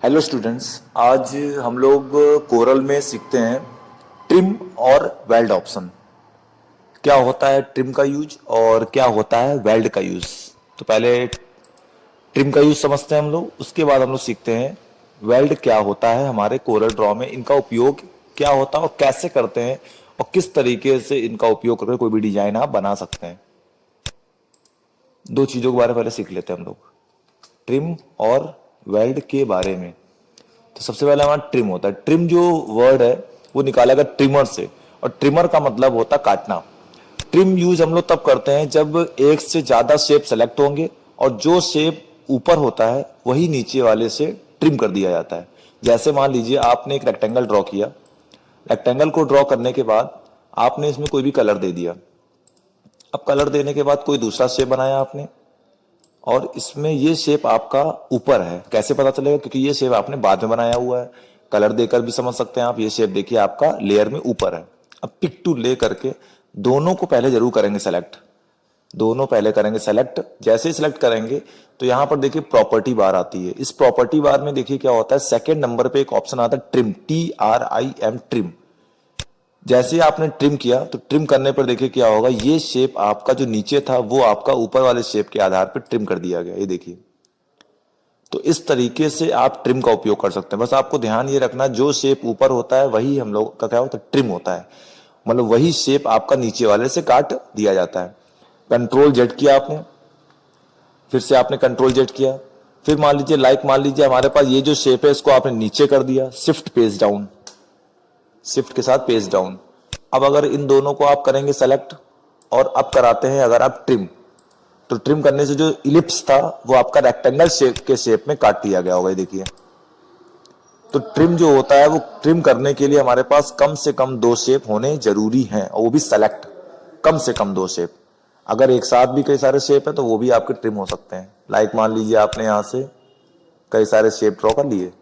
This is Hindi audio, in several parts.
हेलो स्टूडेंट्स, आज हम लोग कोरल में सीखते हैं ट्रिम और वेल्ड ऑप्शन। क्या होता है ट्रिम का यूज और क्या होता है वेल्ड का यूज। तो पहले ट्रिम का यूज समझते हैं हम लोग, उसके बाद हम लोग सीखते हैं वेल्ड क्या होता है हमारे कोरल ड्रॉ में, इनका उपयोग क्या होता है और कैसे करते हैं और किस तरीके से इनका उपयोग करके कोई भी डिजाइन आप बना सकते हैं। दो चीजों के बारे में पहले सीख लेते हैं हम लोग, ट्रिम और वेल्ड के बारे में। तो सबसे पहले हमारा ट्रिम होता है। ट्रिम जो वर्ड है वो निकाला गया ट्रिमर से, और ट्रिमर का मतलब होता है काटना। ट्रिम यूज हम लोग तब करते हैं जब एक से ज्यादा शेप सेलेक्ट होंगे और जो शेप ऊपर होता है वही नीचे वाले से ट्रिम कर दिया जाता है। जैसे मान लीजिए आपने एक रेक्टेंगल ड्रॉ किया, रेक्टेंगल को ड्रॉ करने के बाद आपने इसमें कोई भी कलर दे दिया। अब कलर देने के बाद कोई दूसरा शेप बनाया आपने, और इसमें ये शेप आपका ऊपर है। कैसे पता चलेगा? क्योंकि ये शेप आपने बाद में बनाया हुआ है। कलर देकर भी समझ सकते हैं आप। ये शेप देखिए आपका लेयर में ऊपर है। अब पिक टू ले करके दोनों को पहले जरूर करेंगे सेलेक्ट। दोनों पहले करेंगे सेलेक्ट। जैसे ही सिलेक्ट करेंगे तो यहां पर देखिए प्रॉपर्टी बार आती है। इस प्रॉपर्टी बार में देखिए क्या होता है, सेकेंड नंबर पे एक ऑप्शन आता है ट्रिम, TRIM, ट्रिम। जैसे ही आपने ट्रिम किया तो ट्रिम करने पर देखिए क्या होगा, ये शेप आपका जो नीचे था वो आपका ऊपर वाले शेप के आधार पर ट्रिम कर दिया गया। ये देखिए, तो इस तरीके से आप ट्रिम का उपयोग कर सकते हैं। बस आपको ध्यान ये रखना, जो शेप ऊपर होता है वही हम लोग का क्या होता है, ट्रिम होता है। मतलब वही शेप आपका नीचे वाले से काट दिया जाता है। कंट्रोल जेड किया आपने, फिर से आपने कंट्रोल जेड किया, फिर मान लीजिए मान लीजिए हमारे पास ये जो शेप है इसको आपने नीचे कर दिया, शिफ्ट पेज डाउन, शिफ्ट के साथ पेज डाउन। अब अगर इन दोनों को आप करेंगे सेलेक्ट और अब कराते हैं अगर आप ट्रिम, तो ट्रिम करने से जो इलिप्स था वो आपका रेक्टेंगल शेप के शेप में काट दिया गया होगा। ये देखिए, तो ट्रिम जो होता है वो ट्रिम करने के लिए हमारे पास कम से कम दो शेप होने जरूरी हैं, और वो भी सेलेक्ट। कम से कम दो शेप। अगर एक साथ भी कई सारे शेप है तो वो भी आपके ट्रिम हो सकते हैं। मान लीजिए आपने यहां से कई सारे शेप ड्रॉ कर लिए,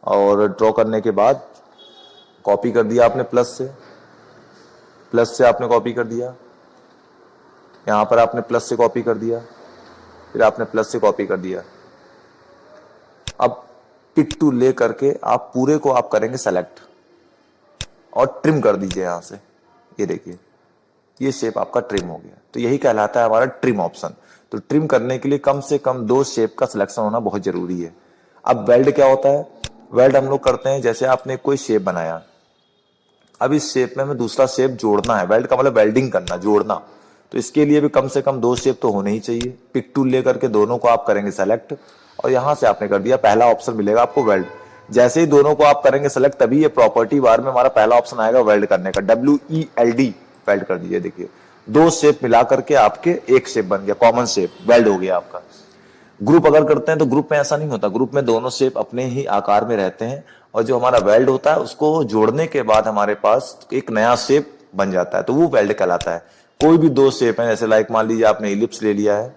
और ड्रॉ करने के बाद कॉपी कर दिया आपने प्लस से आपने कॉपी कर दिया, यहां पर आपने प्लस से कॉपी कर दिया, फिर आपने प्लस से कॉपी कर दिया। अब पिक टू ले करके आप पूरे को आप करेंगे सेलेक्ट और ट्रिम कर दीजिए यहां से। ये देखिए, ये शेप आपका ट्रिम हो गया। तो यही कहलाता है हमारा ट्रिम ऑप्शन। तो ट्रिम करने के लिए कम से कम दो शेप का सिलेक्शन होना बहुत जरूरी है। अब वेल्ड क्या होता है? वेल्ड हम लोग करते हैं जैसे आपने कोई शेप बनाया, अब इस शेप में हमें दूसरा शेप जोड़ना है। वेल्ड का मतलब वेल्डिंग करना, जोड़ना। तो इसके लिए भी कम से कम दो शेप तो होने ही चाहिए। पिक टूल लेकर के दोनों को आप करेंगे सेलेक्ट, और यहां से आपने कर दिया, पहला ऑप्शन मिलेगा आपको वेल्ड। जैसे ही दोनों को आप करेंगे सेलेक्ट, तभी ये प्रॉपर्टी बार में हमारा पहला ऑप्शन आएगा वेल्ड करने का, WELD, वेल्ड कर दीजिए। देखिए, दो शेप मिला करके आपके एक शेप बन गया, कॉमन शेप वेल्ड हो गया आपका। ग्रुप अगर करते हैं तो ग्रुप में ऐसा नहीं होता। ग्रुप में दोनों शेप अपने ही आकार में रहते हैं, और जो हमारा वेल्ड होता है उसको जोड़ने के बाद हमारे पास एक नया शेप बन जाता है, तो वो वेल्ड कहलाता है। कोई भी दो शेप है, जैसे मान लीजिए आपने इलिप्स ले लिया है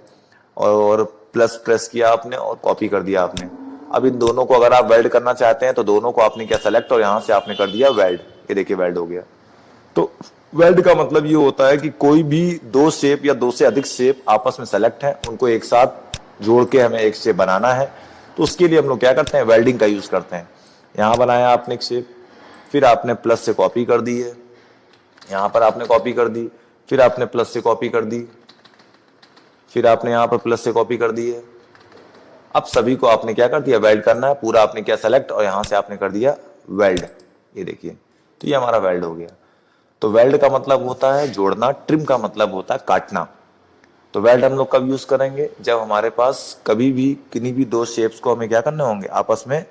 और प्लस प्रेस किया आपने और कॉपी कर दिया आपने। अब इन दोनों को अगर आप वेल्ड करना चाहते हैं तो दोनों को आपने क्या सेलेक्ट, और यहां से आपने कर दिया वेल्ड। ये देखिए वेल्ड हो गया। तो वेल्ड का मतलब ये होता है कि कोई भी दो शेप या दो से अधिक शेप आपस में सेलेक्ट है, उनको एक साथ जोड़ के हमें एक शेप बनाना है। तो उसके लिए हम लोग क्या करते हैं, वेल्डिंग का यूज करते हैं। यहां बनाया आपने एक शेप, फिर आपने प्लस से कॉपी कर दी है, यहां पर आपने कॉपी कर दी, फिर आपने प्लस से कॉपी कर दी, फिर आपने यहां पर प्लस से कॉपी कर दी है। अब सभी को आपने क्या कर दिया, वेल्ड करना है। पूरा आपने क्या सेलेक्ट, और यहां से आपने कर दिया वेल्ड। ये देखिए, तो ये हमारा वेल्ड हो गया। तो वेल्ड का मतलब होता है जोड़ना, ट्रिम का मतलब होता है काटना। तो वेल्ड हम लोग कब यूज करेंगे, जब हमारे पास कभी भी किन्हीं भी दो शेप्स को हमें क्या करने होंगे, आपस में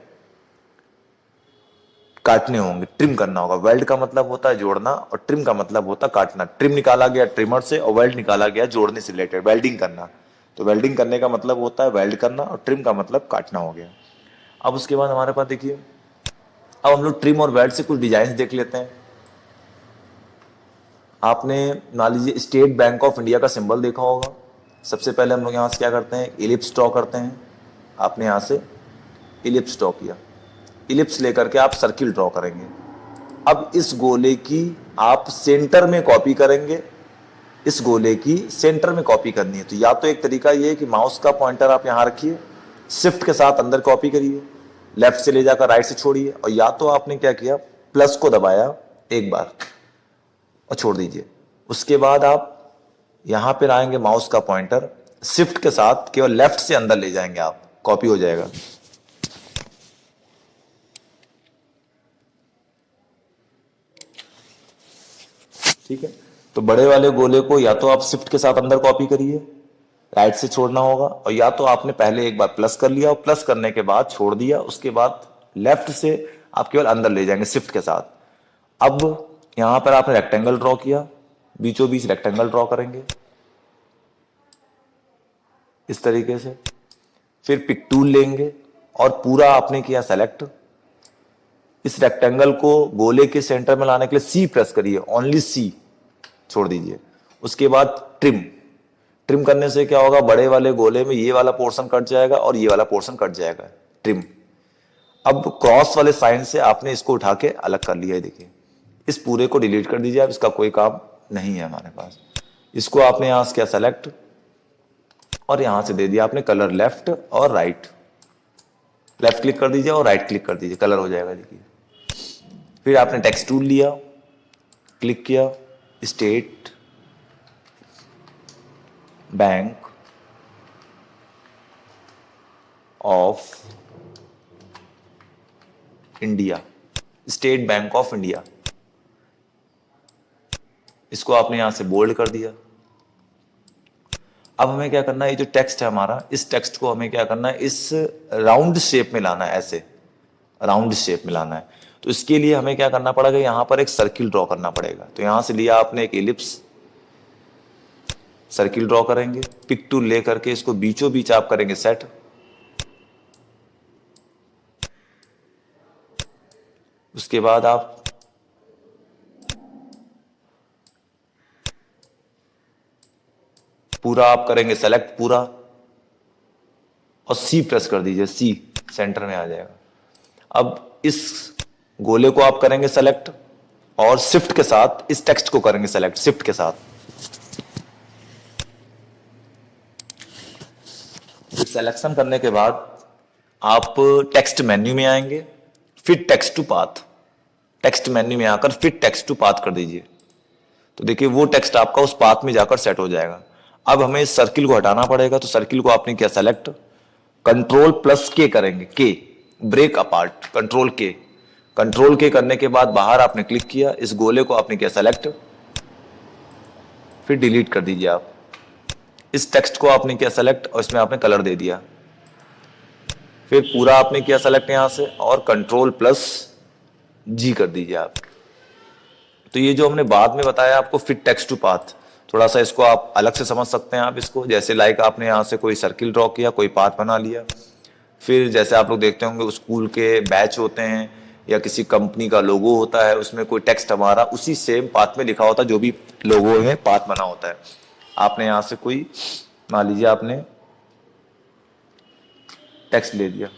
काटने होंगे, ट्रिम करना होगा। वेल्ड का मतलब होता है जोड़ना, और ट्रिम का मतलब होता है काटना। ट्रिम निकाला गया ट्रिमर से, और वेल्ड निकाला गया जोड़ने से रिलेटेड, वेल्डिंग करना। तो वेल्डिंग करने का मतलब होता है वेल्ड करना, और ट्रिम का मतलब काटना हो गया। अब उसके बाद हमारे पास देखिए, अब हम लोग ट्रिम और वेल्ड से कुछ डिजाइन देख लेते हैं। आपने मान लीजिए स्टेट बैंक ऑफ इंडिया का सिंबल देखा होगा। सबसे पहले हम लोग यहाँ से क्या करते हैं, इलिप्स ड्रॉ करते हैं। आपने यहाँ से इलिप्स ड्रॉ किया, इलिप्स लेकर के आप सर्किल ड्रॉ करेंगे। अब इस गोले की आप सेंटर में कॉपी करेंगे, इस गोले की सेंटर में कॉपी करनी है। तो या तो एक तरीका ये है कि माउस का पॉइंटर आप यहाँ रखिए, शिफ्ट के साथ अंदर कॉपी करिए, लेफ्ट से ले जाकर राइट से छोड़िए, और या तो आपने क्या किया, प्लस को दबाया एक बार और छोड़ दीजिए। उसके बाद आप यहां पर आएंगे, माउस का पॉइंटर शिफ्ट के साथ केवल लेफ्ट से अंदर ले जाएंगे, आप कॉपी हो जाएगा। ठीक है, तो बड़े वाले गोले को या तो आप शिफ्ट के साथ अंदर कॉपी करिए, राइट से छोड़ना होगा, और या तो आपने पहले एक बार प्लस कर लिया और प्लस करने के बाद छोड़ दिया, उसके बाद लेफ्ट से आप केवल अंदर ले जाएंगे शिफ्ट के साथ। अब यहां पर आपने रेक्टेंगल ड्रॉ किया, बीचों बीच रेक्टेंगल ड्रॉ करेंगे इस तरीके से। फिर पिक टूल लेंगे और पूरा आपने किया सेलेक्ट। इस रेक्टेंगल को गोले के सेंटर में लाने के लिए सी प्रेस करिए, ओनली सी, छोड़ दीजिए। उसके बाद ट्रिम, ट्रिम करने से क्या होगा, बड़े वाले गोले में ये वाला पोर्शन कट जाएगा और ये वाला पोर्शन कट जाएगा, ट्रिम। अब क्रॉस वाले साइन से आपने इसको उठा के अलग कर लिया है, देखिए। इस पूरे को डिलीट कर दीजिए, अब इसका कोई काम नहीं है हमारे पास। इसको आपने यहां से किया सेलेक्ट और यहां से दे दिया आपने कलर लेफ्ट और राइट। लेफ्ट क्लिक कर दीजिए और राइट क्लिक कर दीजिए, कलर हो जाएगा, देखिए। फिर आपने टेक्स्ट टूल लिया, क्लिक किया, state bank of India, state bank of India, इसको आपने यहां से बोल्ड कर दिया। अब हमें क्या करना है, ये जो टेक्स्ट है हमारा, इस टेक्स्ट को हमें क्या करना है, इस राउंड शेप में लाना है, ऐसे राउंड शेप में लाना है। तो इसके लिए हमें क्या करना पड़ेगा, यहां पर एक सर्किल ड्रॉ करना पड़ेगा। तो यहां से लिया आपने एक एलिप्स, सर्किल ड्रॉ करेंगे, पिक टूल ले करके इसको बीचों बीच आप करेंगे सेट। उसके बाद आप पूरा आप करेंगे सेलेक्ट पूरा और सी प्रेस कर दीजिए, सी सेंटर में आ जाएगा। अब इस गोले को आप करेंगे सेलेक्ट और शिफ्ट के साथ इस टेक्स्ट को करेंगे सेलेक्ट, शिफ्ट के साथ। सिलेक्शन करने के बाद आप टेक्स्ट मेन्यू में आएंगे, फिर text to path, text menu में आकर फिर टेक्स्ट टू पाथ कर दीजिए। तो देखिए वो टेक्स्ट आपका उस पाथ में जाकर सेट हो जाएगा। अब हमें इस सर्किल को हटाना पड़ेगा, तो सर्किल को आपने किया सेलेक्ट, कंट्रोल प्लस के करेंगे, के ब्रेक अपार्ट, कंट्रोल के, कंट्रोल के करने के बाद बाहर आपने क्लिक किया, इस गोले को आपने किया सेलेक्ट, फिर डिलीट कर दीजिए आप। इस टेक्स्ट को आपने किया सेलेक्ट और इसमें आपने कलर दे दिया, फिर पूरा आपने किया सेलेक्ट यहां से और कंट्रोल प्लस जी कर दीजिए आप। तो ये जो हमने बाद में बताया आपको फिट टेक्स्ट टू पाथ, थोड़ा सा इसको आप अलग से समझ सकते हैं आप इसको। जैसे लाइक आपने यहां से कोई सर्किल ड्रॉ किया, कोई पाथ बना लिया, फिर जैसे आप लोग देखते होंगे स्कूल के बैच होते हैं या किसी कंपनी का लोगो होता है, उसमें कोई टेक्स्ट हमारा उसी सेम पाथ में लिखा होता है, जो भी लोगो में पाथ बना होता है। आपने यहां से कोई मान लीजिए आपने टेक्स्ट ले दिया,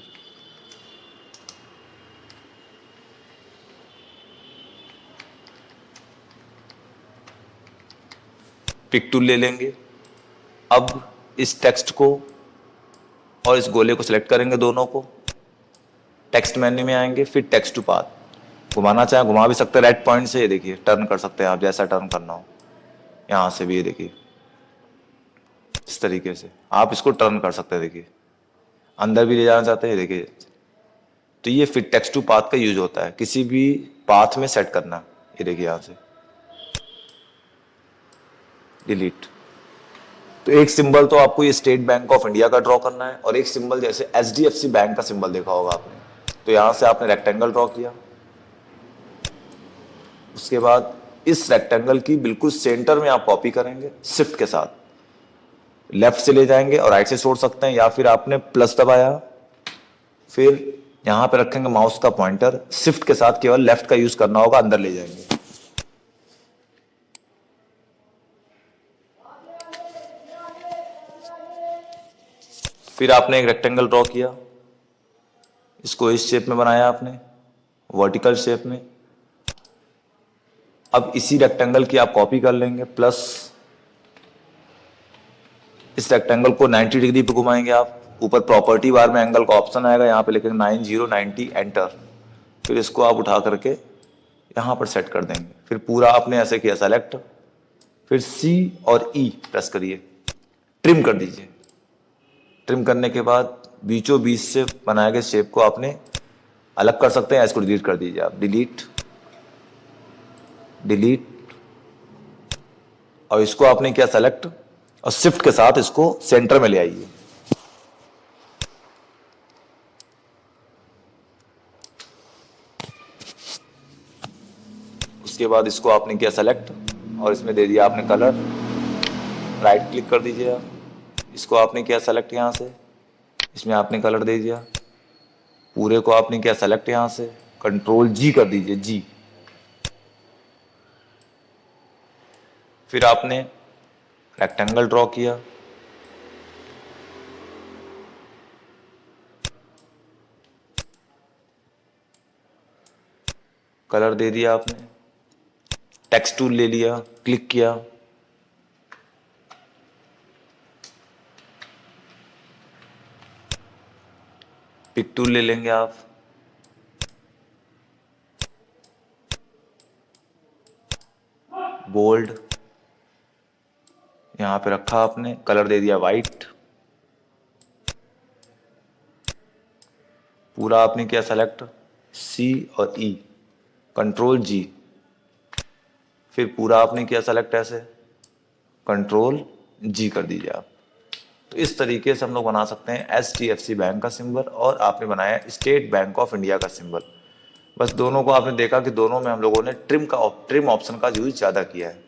पिक टूल ले लेंगे। अब इस टेक्स्ट को और इस गोले को सिलेक्ट करेंगे, दोनों को, टेक्स्ट मेन्यू में आएंगे, फिर टेक्स्ट टू पाथ, घुमाना चाहे घुमा भी सकते हैं रेड पॉइंट से, ये देखिए टर्न कर सकते हैं आप जैसा टर्न करना हो। यहां से भी ये देखिए इस तरीके से आप इसको टर्न कर सकते हैं, देखिए अंदर भी ले जाना चाहते हैं, देखिए। तो ये फिट टेक्स्ट टू पाथ का यूज होता है किसी भी पाथ में सेट करना। ये देखिए यहां से डिलीट। तो एक सिंबल तो आपको ये स्टेट बैंक ऑफ इंडिया का ड्रॉ करना है, और एक सिंबल जैसे एचडीएफसी बैंक का सिंबल देखा होगा आपने, तो यहां से आपने रेक्टेंगल ड्रॉ किया। उसके बाद इस रेक्टेंगल की बिल्कुल सेंटर में आप कॉपी करेंगे, शिफ्ट के साथ लेफ्ट से ले जाएंगे और राइट से छोड़ सकते हैं, या फिर आपने प्लस दबाया, फिर यहां पे रखेंगे माउस का पॉइंटर, शिफ्ट के साथ केवल लेफ्ट का यूज करना होगा, अंदर ले जाएंगे। फिर आपने एक रेक्टेंगल ड्रॉ किया, इसको इस शेप में बनाया आपने, वर्टिकल शेप में। अब इसी रेक्टेंगल की आप कॉपी कर लेंगे, प्लस इस रेक्टेंगल को 90 डिग्री पे घुमाएंगे आप, ऊपर प्रॉपर्टी बार में एंगल का ऑप्शन आएगा, यहाँ पे लिखेंगे 9090 एंटर। फिर इसको आप उठा करके यहाँ पर सेट कर देंगे। फिर पूरा आपने ऐसे किया सेलेक्ट, फिर C और E प्रेस करिए, ट्रिम कर दीजिए। ट्रिम करने के बाद बीचों बीच से बनाए गए शेप को आपने अलग कर सकते हैं, इसको डिलीट कर दीजिए आप, डिलीट डिलीट, और इसको आपने किया सेलेक्ट और शिफ्ट के साथ इसको सेंटर में ले आइए। उसके बाद इसको आपने किया सेलेक्ट और इसमें दे दिया आपने कलर, राइट क्लिक कर दीजिए आप, इसको आपने किया सेलेक्ट यहाँ से, इसमें आपने कलर दे दिया, पूरे को आपने किया सेलेक्ट यहाँ से, कंट्रोल G कर दीजिए, G। फिर आपने रेक्टेंगल ड्रॉ किया, कलर दे दिया आपने, टेक्स्ट टूल ले लिया, क्लिक किया, पिक टूल ले लेंगे आप, बोल्ड यहां पे रखा आपने, कलर दे दिया वाइट, पूरा आपने किया सेलेक्ट, C और E, कंट्रोल G, फिर पूरा आपने किया सेलेक्ट ऐसे, कंट्रोल G कर दीजिए आप। तो इस तरीके से हम लोग बना सकते हैं HDFC बैंक का सिंबल और आपने बनाया स्टेट बैंक ऑफ इंडिया का सिंबल। बस दोनों को आपने देखा कि दोनों में हम लोगों ने ट्रिम ऑप्शन का यूज ज़्यादा किया है।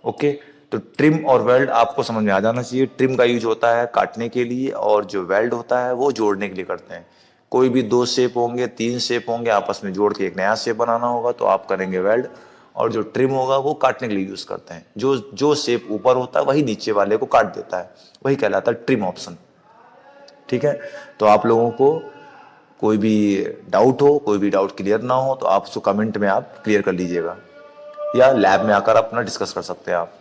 ओके, तो ट्रिम और वेल्ड आपको समझ में आ जाना चाहिए। ट्रिम का यूज होता है काटने के लिए और जो वेल्ड होता है वो जोड़ने के लिए करते हैं। कोई भी 2 शेप होंगे, 3 शेप होंगे, आपस में जोड़ के एक नया शेप बनाना होगा तो आप करेंगे वेल्ड, और जो ट्रिम होगा वो काटने के लिए यूज करते हैं। जो शेप ऊपर होता है वही नीचे वाले को काट देता है, वही कहलाता है ट्रिम ऑप्शन। ठीक है, तो आप लोगों को कोई भी डाउट हो, कोई भी डाउट क्लियर ना हो तो आप उसको कमेंट में आप क्लियर कर लीजिएगा, या लैब में आकर अपना डिस्कस कर सकते हैं आप।